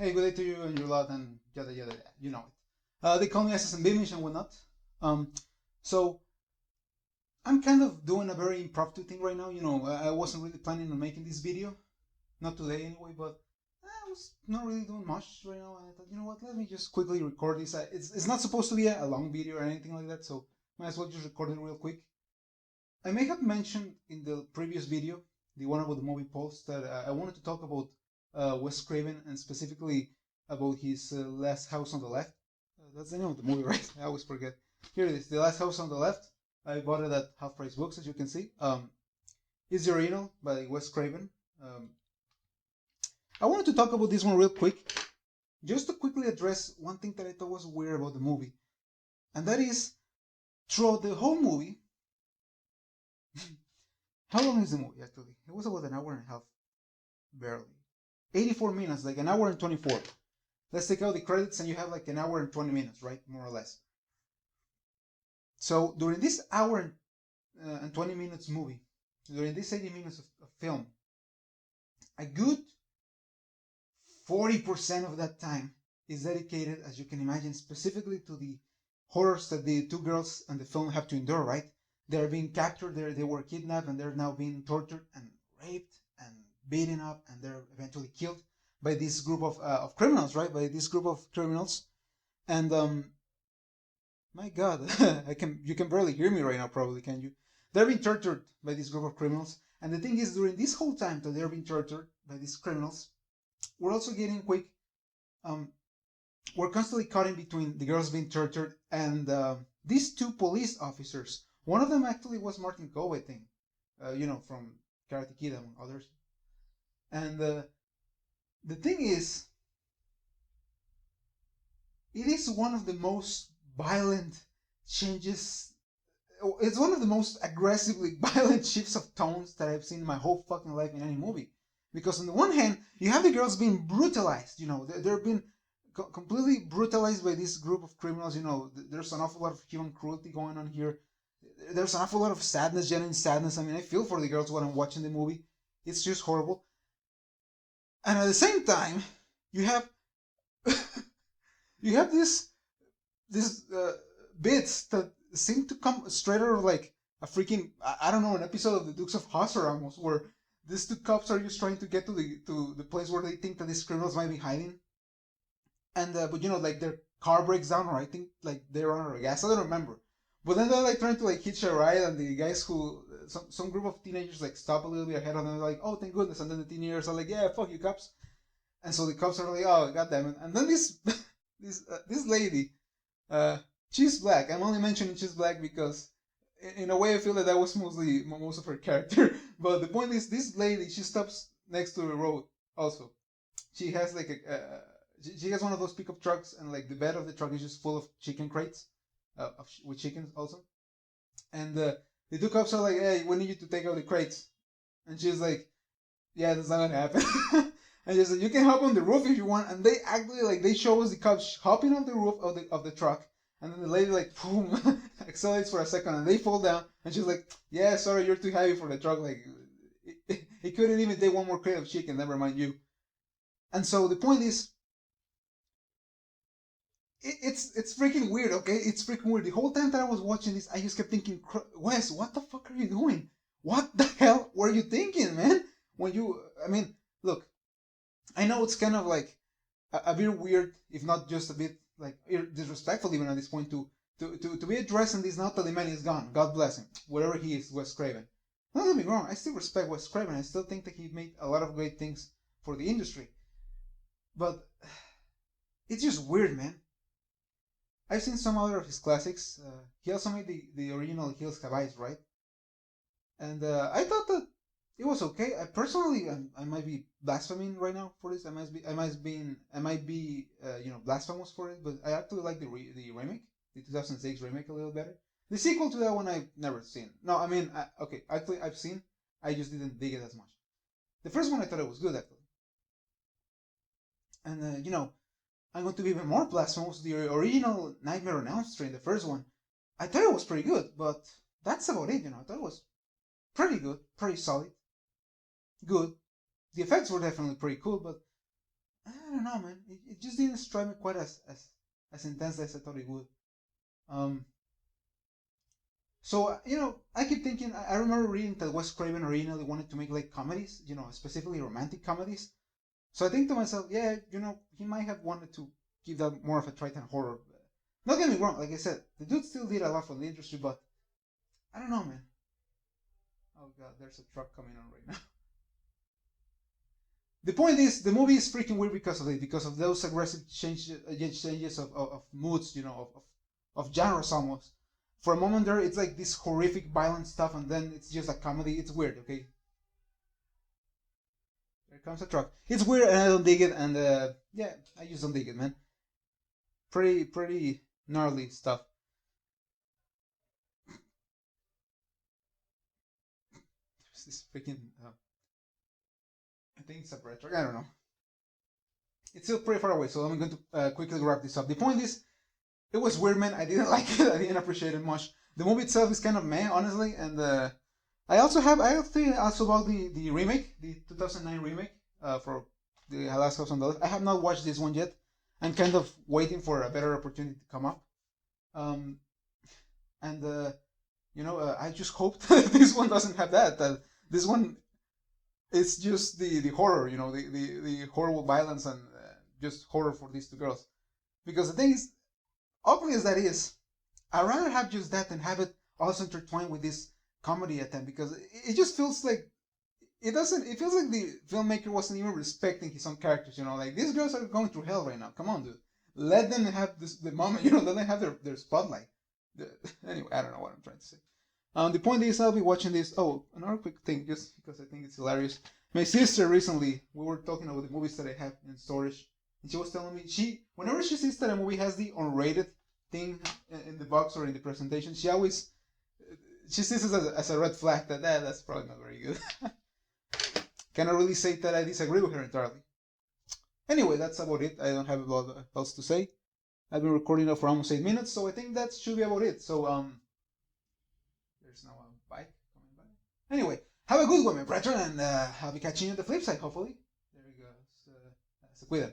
Hey, good day to you and your lot and yada yada yada. You know it. They call me SSM Beamish and whatnot. So I'm kind of doing a very impromptu thing right now. I wasn't really planning on making this video, not today anyway, but I was not really doing much right now. I thought, you know what, let me just quickly record this. It's not supposed to be a long video or anything like that, so might as well just record it real quick. I may have mentioned in the previous video, the one about the movie post, that I wanted to talk about Wes Craven and specifically about his Last House on the Left. That's the name of the movie, right? I always forget. Here it is, The Last House on the Left. I bought it at Half Price Books, as you can see. It's the original by Wes Craven. I wanted to talk about this one real quick, just to quickly address one thing that I thought was weird about the movie. And that is, throughout the whole movie, how long is the movie actually? It was about an hour and a half, barely. 84 minutes, like an hour and 24. Let's take out the credits and you have like an hour and 20 minutes, right? More or less. So during this hour and 20 minutes movie, during this 80 minutes of film, a good 40% of that time is dedicated, as you can imagine, specifically to the horrors that the two girls in the film have to endure, right? They're being captured, they were kidnapped, and they're now being tortured and raped and beaten up, and they're eventually killed by this group of criminals, right? By this group of criminals. And my God, you can barely hear me right now, probably, can you? They're being tortured by this group of criminals. And the thing is, during this whole time that they're being tortured by these criminals, we're also getting we're constantly caught in between the girls being tortured and these two police officers. One of them actually was Martin Coe, I think, from Karate Kid and others. And the thing is, it is one of the most violent changes. It's one of the most aggressively violent shifts of tones that I've seen in my whole fucking life in any movie. Because on the one hand, you have the girls being brutalized. They're being completely brutalized by this group of criminals. There's an awful lot of human cruelty going on here. There's an awful lot of sadness, genuine sadness. I mean, I feel for the girls when I'm watching the movie. It's just horrible. And at the same time, you have this bits that seem to come straight out of like a freaking, I don't know, an episode of the Dukes of Hazzard almost, where these two cops are just trying to get to the place where they think that these criminals might be hiding. And but like their car breaks down, or I think like they run out of gas. I don't remember. But then they're like trying to like hitch a ride, and the guys who some group of teenagers like stop a little bit ahead of them. They're like, oh, thank goodness. And then the teenagers are like, yeah, fuck you, cops. And so the cops are like, oh, goddamn it. And then this lady, she's black. I'm only mentioning she's black because in a way I feel that was mostly most of her character. But the point is, this lady, she stops next to the road. Also, she has like she has one of those pickup trucks, and like the bed of the truck is just full of chicken crates, with chickens also. And the two cops are like, hey, we need you to take out the crates. And she's like, yeah, that's not gonna happen. And she's like, you can hop on the roof if you want. And they actually like, they show us the cops hopping on the roof of the truck. And then the lady like, boom, accelerates for a second, and they fall down. And she's like, yeah, sorry, you're too heavy for the truck. Like, it couldn't even take one more crate of chicken, never mind you. And so the point is, it's freaking weird, okay? It's freaking weird. The whole time that I was watching this, I just kept thinking, Wes, what the fuck are you doing? What the hell were you thinking, man? Look, I know it's kind of like a bit weird, if not just a bit like disrespectful even at this point, to be addressing this now that the man is gone. God bless him. Whatever he is, Wes Craven. Don't get me wrong, I still respect Wes Craven. I still think that he made a lot of great things for the industry. But it's just weird, man. I've seen some other of his classics. He also made the original Hills Have Eyes, right? And I thought that it was okay. I personally, I might be blaspheming right now for this. I might be blasphemous for it. But I actually like the remake, the 2006 remake, a little better. The sequel to that one I've never seen. No, I mean, okay, actually I've seen. I just didn't dig it as much. The first one I thought it was good actually. And I'm going to be even more blasphemous. The original Nightmare on Elm Street, the first one, I thought it was pretty good, but that's about it. I thought it was pretty good, pretty solid, good. The effects were definitely pretty cool, but I don't know, man. It just didn't strike me quite as intense as I thought it would. Um, so I keep thinking. I remember reading that Wes Craven originally wanted to make like comedies, specifically romantic comedies. So I think to myself, yeah, he might have wanted to give that more of a try than horror. Not get me wrong, like I said, the dude still did a lot for the industry, but I don't know, man. Oh god, there's a truck coming on right now. The point is, the movie is freaking weird because of it, because of those aggressive changes of moods, of genres almost. For a moment there, it's like this horrific, violent stuff, and then it's just a comedy. It's weird, okay? There comes a truck. It's weird, and I don't dig it, and yeah, I just don't dig it, man. Pretty gnarly stuff. There's this freaking. I think it's a bread truck. I don't know. It's still pretty far away, so I'm going to quickly wrap this up. The point is, it was weird, man. I didn't like it. I didn't appreciate it much. The movie itself is kind of meh, honestly, and I have think also about the remake, the 2009 remake for the Last House on the Left. I have not watched this one yet. I'm kind of waiting for a better opportunity to come up. Um, and I just hope that this one doesn't have that. That this one is just the horror, the horrible violence and just horror for these two girls. Because the thing is, ugly as that is, I'd rather have just that than have it also intertwined with this comedy attempt, because it just feels like it feels like the filmmaker wasn't even respecting his own characters, like these girls are going through hell right now. Come on, dude. Let them have the moment, let them have their spotlight. Anyway, I don't know what I'm trying to say. The point is, I'll be watching this. Oh, another quick thing, just because I think it's hilarious. My sister recently, we were talking about the movies that I have in storage, and she was telling me whenever she sees that a movie has the unrated thing in the box or in the presentation, she sees it as a red flag that's probably not very good. Cannot really say that I disagree with her entirely. Anyway, that's about it. I don't have a lot else to say. I've been recording now for almost 8 minutes, so I think that should be about it. So there's now a bike coming by. Anyway, have a good one, my brethren, and I'll be catching you on the flip side, hopefully. There you go. Se cuidan.